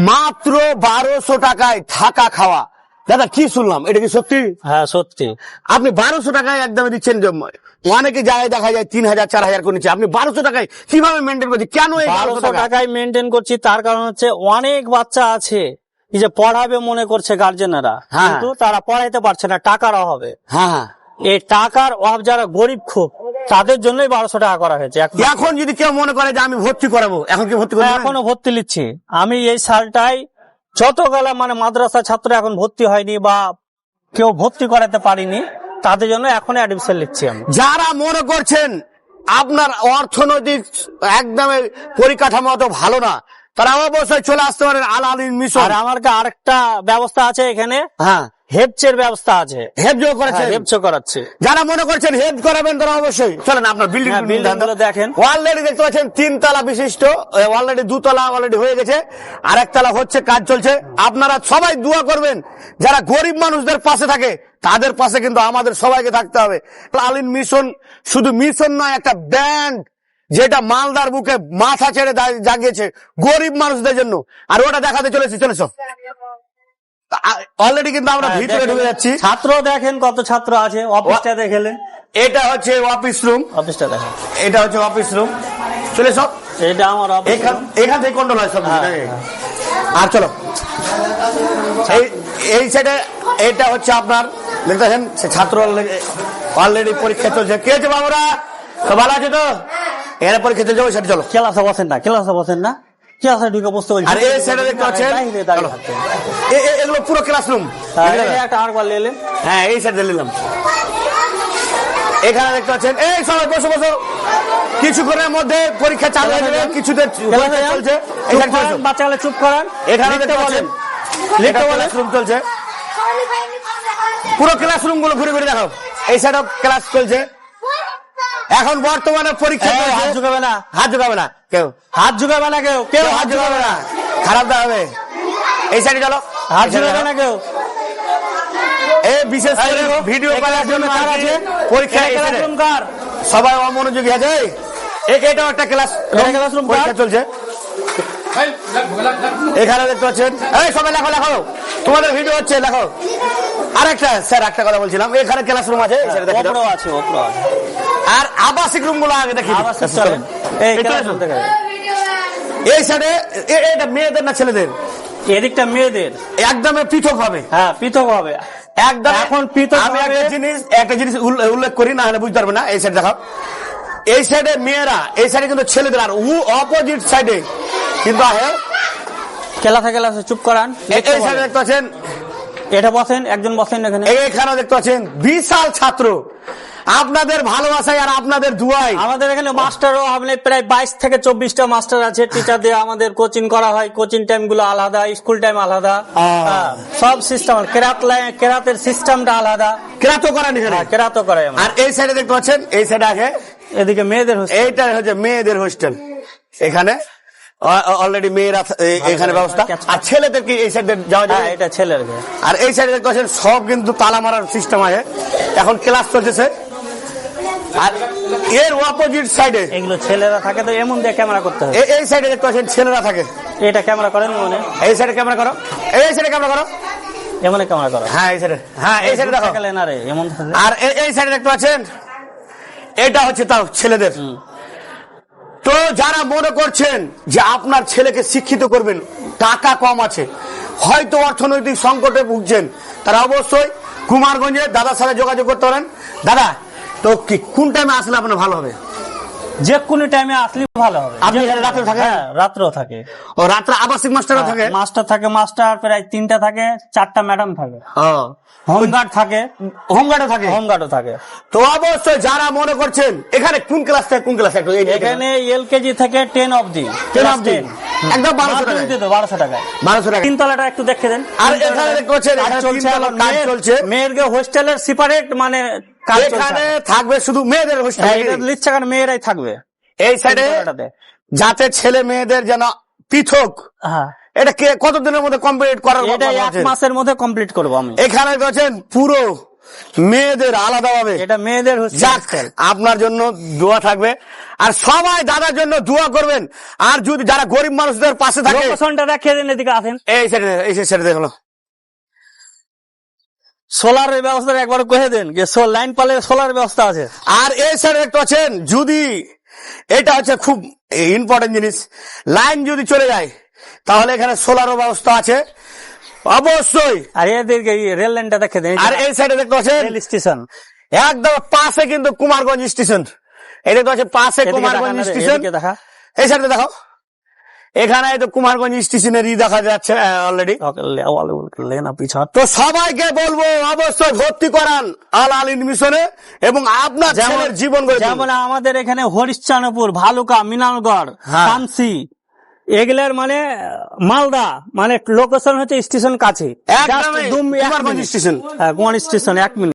মাত্র 1200 টাকায় থাকা খাওয়া। দাদা কি শুনলাম, এটা কি সত্যি? হ্যাঁ সত্যি। আপনি 1200 টাকায় একদমই দিচ্ছেন। অনেকে যায় দেখা যায় 3000 4000 করে নিচ্ছে, আপনি 1200 টাকায় কিভাবে মেনটেন করছেন? কেন এই 1200 টাকায় মেনটেন করছি? তার কারণ হচ্ছে অনেক বাচ্চা আছে যে পড়াবে মনে করছে গার্জেনেরা, কিন্তু তারা পড়াইতে পারছে না টাকার অভাবে। হ্যাঁ, এই টাকার অভাব যারা গরিব খুব, তাদের জন্যই 1200 টাকা করা হয়েছে। এখন যদি কেউ মনে করে যে আমি ভর্তি করাবো, এখন কি ভর্তি করবো? এখনো ভর্তি নিচ্ছি আমি। এই সালটাই যতগুলা মানে মাদ্রাসা ছাত্র এখন ভর্তি হয়নি বা কেউ ভর্তি করাতে পারিনি, তাদের জন্য এখন অ্যাডমিশন নিচ্ছি আমি। যারা মনে করছেন আপনার অর্থনৈতিক একদম পরিকাঠামো অত ভালো না, তারা অবশ্যই চলে আসতে পারেন আল আলীম মিশন। আর আমার আরেকটা ব্যবস্থা আছে এখানে, হ্যাঁ, হেফজের ব্যবস্থা আছে। হেফজও করেছে, হেফজ করাচ্ছে। যারা মনে করছেন হেফজ করাবেন তারা অবশ্যই চলেন আপনার বিল্ডিং গুলো দেখেন। অলরেডি দেখতে পাচ্ছেন 3 তলা বিশিষ্ট, অলরেডি 2 তলা অলরেডি হয়ে গেছে, আর 1 তলা হচ্ছে, কাজ চলছে। আপনারা সবাই দোয়া করবেন, যারা গরিব মানুষদের পাশে থাকে তাদের পাশে কিন্তু আমাদের সবাইকে থাকতে হবে। আলীম মিশন শুধু মিশন নয়, একটা ব্যান্ড যেটা মালদার বুকে মাথা ছেড়ে জাগিয়েছে গরিব মানুষদের জন্য, আর ওটা দেখাতে চলেছি। অলরেডি কিন্তু আমরা ভিতরে ঢুকে যাচ্ছি। ছাত্র দেখেন কত ছাত্র আছে, অফিসটা দেখেন। এটা হচ্ছে অফিস রুম, অফিসটা দেখেন। এটা হচ্ছে অফিস রুম। চলে সব, এটা আমার অফিস। এখান থেকে কন্ট্রোল হয় সব। আর চলো এই সাইডে, এটা হচ্ছে আপনার দেখতেছেন ছাত্র অলরেডি পরীক্ষা চলছে। কি হচ্ছে বাবুরা, সব ভালো আছে তো? এখানে পরীক্ষা চলছে, ওই সাইডে চলো। ক্লাসে বসেন না, ক্লাসে বসেন না, ক্লাসে ঢুকে বসতে বলছি। আর এই সাইডে দেখতে পাচ্ছেন এগুলো পুরো ক্লাসরুম। একটা আরেকবার নিলেন। হ্যাঁ, এই সাইডে নিলাম। এখানে দেখতে পাচ্ছেন, এই সবাই বসো বসো, কিছুক্ষণের মধ্যে পরীক্ষা চালু হয়ে যাবে। কিছুদের চলছে, বাচ্চাগুলো চুপ করান। এখানে দেখতে পাচ্ছেন ক্লাসরুম চলছে, পুরো ক্লাসরুম গুলো ঘুরে ঘুরে দেখো। এই সাইড ক্লাস চলছে এখন বর্তমানে পরীক্ষা। হাত ঝুঁকাবে না, হাত ঝুঁকাবে না কেউ, হাত ঝুঁকাবে না কেউ, কেউ হাত ঝুঁকাবে না, খারাপ দেখাবে। এই সাইডে চলো, হাত ঝুঁকাবে না কেউ। এই বিশেষ করে ভিডিও করার জন্য পরীক্ষা সবাই অমনোযোগী আছে। এটাও একটা ক্লাসরুম, পরীক্ষা চলছে। এখানে দেখতে পাচ্ছেন, এই সবাই লেখো লেখো, তোমাদের ভিডিও হচ্ছে, লেখো। আরেকটা স্যার, একটা কথা বলছিলাম, এখানে ক্লাসরুম আছে, আর আবাসিক রুম গুলো আগে দেখি। এই সাইডে এটা মেয়েদের না ছেলেদের? এদিকটা মেয়েদের, একদম পৃথক ভাবে। হ্যাঁ পৃথক ভাবে, একদম এখন পৃথক। আমি একটা জিনিস উল্লেখ করি, না হলে বুঝতে পারবে না। এই সাইড দেখাও, এই সাইডে মেয়েরা, এই সাইডে কিন্তু ছেলেদের, আর অপোজিট সাইডে কিন্তু আহে ক্লাসে চুপ করান। এই সাইডে দেখতে পাচ্ছেন, এটা বসেন, একজন বসেন এখানে। এখানে দেখতে পাচ্ছেন বিশাল ছাত্র, আপনাদের ভালোবাসায় আর আপনাদের দুয়ায়। আমাদের এখানে মাস্টারও আপনি প্রায় 22 থেকে 24টা মাস্টার আছে, টিচার দিয়ে আমাদের কোচিং করা হয়। কোচিং টাইম গুলো আলাদা, স্কুল টাইম আলাদা, সব সিস্টেম। কেরাতের সিস্টেমটা আলাদা। কেরাতও করেন, কেরাতও করে। আর এই সাইডে দেখতে পাচ্ছেন, এই সাইডে আগে এদিকে মেয়েদের হোস্টেল, এইটা হচ্ছে মেয়েদের হোস্টেল। এখানে অলরেডি মেয়েরা এখানে ব্যবস্থা, আর ছেলেদেরকে এই সাইডে যাওয়া যায়। এটা ছেলের। আর এই সাইডে দেখতে পাচ্ছেন সব কিন্তু তালা মারার সিস্টেম আছে, এখন ক্লাস চলছে। আর এর অপোজিট সাইডে এগুলো ছেলেরা থাকে, তো এমন দিয়ে ক্যামেরা করতে হবে। এই সাইডে দেখতে পাচ্ছেন ছেলেরা থাকে। এটা ক্যামেরা করেন মনে, এই সাইডে ক্যামেরা করো, এই সাইডে ক্যামেরা করো, এমন ক্যামেরা করো। হ্যাঁ এই সাইডে, হ্যাঁ এই সাইডে দেখো। এমন। আর এই সাইডে দেখতে পাচ্ছেন, এটা হচ্ছে তাও ছেলেদের। তো যারা মনে করছেন যে আপনার ছেলেকে শিক্ষিত করবেন, টাকা কম আছে, হয়তো অর্থনৈতিক সংকটে ভুগছেন, তারা অবশ্যই কুমারগঞ্জে দাদার সাথে যোগাযোগ করতে পারেন। দাদা, তো কি কোন টাইমে আসলে আপনার ভালো হবে? যে কোনো টাইমে আসলে ভালো হবে। আপনি এখানে রাত্রে থাকে? রাত্রেও থাকে। ও রাত্রে আবাসিক মাস্টারও থাকে? মাস্টার থাকে, মাস্টার প্রায় 3টা থাকে, 4টা ম্যাডাম থাকে। হোমগার্ড থাকে, হোমগার্ডও থাকে। তো অবশ্যই যারা মনে করছেন এখানে কোন ক্লাস থেকে কোন ক্লাস, এখানে এলকেজি থেকে 10 অবধি, একদম 1200 টাকা। 1200 টাকা। 3 তলাটা একটু দেখে দেন। আর এখানে দেখতে পাচ্ছেন কাজ চলছে। মেয়েদের হোস্টেলের সেপারেট মানে এখানে থাকবে শুধু মেয়েদের হোস্টেল, লিচ্ছে কারণ মেয়েরাই থাকবে এই সাইডে, যাতে ছেলে মেয়েদের যেন পৃথক। এটা কতদিনের মধ্যে কমপ্লিট করার? এটা 1 মাসের মধ্যে কমপ্লিট করবো আমি। এখানে দেখছেন পুরো মেয়েদের আলাদা ভাবে। এটা মেয়েদের হচ্ছে যাক, আপনার জন্য দোয়া থাকবে, আর সবাই দাদার জন্য দোয়া করবেন। আর যদি যারা গরিব মানুষদের পাশে থাকে, লোকেশনটা দেখিয়ে দিন, এদিকে আসেন। এই সাইডে দেখলো সোলারের ব্যবস্থা একবার কহে দেন যে লাইন পালে সোলার ব্যবস্থা আছে। আর এই সাইডে দেখতে পাচ্ছেন, যদি এটা হচ্ছে খুব ইম্পর্টেন্ট জিনিস, লাইন যদি চলে যায় তাহলে এখানে সোলারও ব্যবস্থা আছে অবশ্যই। আর এদেরকে রেল লাইনটা দেখে দেন। আর এই সাইডে দেখতে পাচ্ছেন রেল স্টেশন, একদম পাশে কিন্তু কুমারগঞ্জ স্টেশন। এই দেখতে পাচ্ছেন পাশে কুমারগঞ্জ স্টেশন। দেখা, এই সাইডে দেখো, এখানে তো কুমারগঞ্জ স্টেশনের দেখা যাচ্ছে অলরেডি। তো সবাইকে বলবো অবশ্যই ভর্তি করান আল আলীন মিশনে, এবং আপনার ছেলের জীবন গড়ে তুলুন। যেমন আমাদের এখানে হরিশ্চন্দ্রপুর, ভালুকা, মিনালগড়, হ্যাঁ। কানসি, এগুলার মানে মালদা, মানে লোকেশন হচ্ছে স্টেশন কাছে, একদমই কুমারগঞ্জ স্টেশন। কোন স্টেশন 1 মিনিট।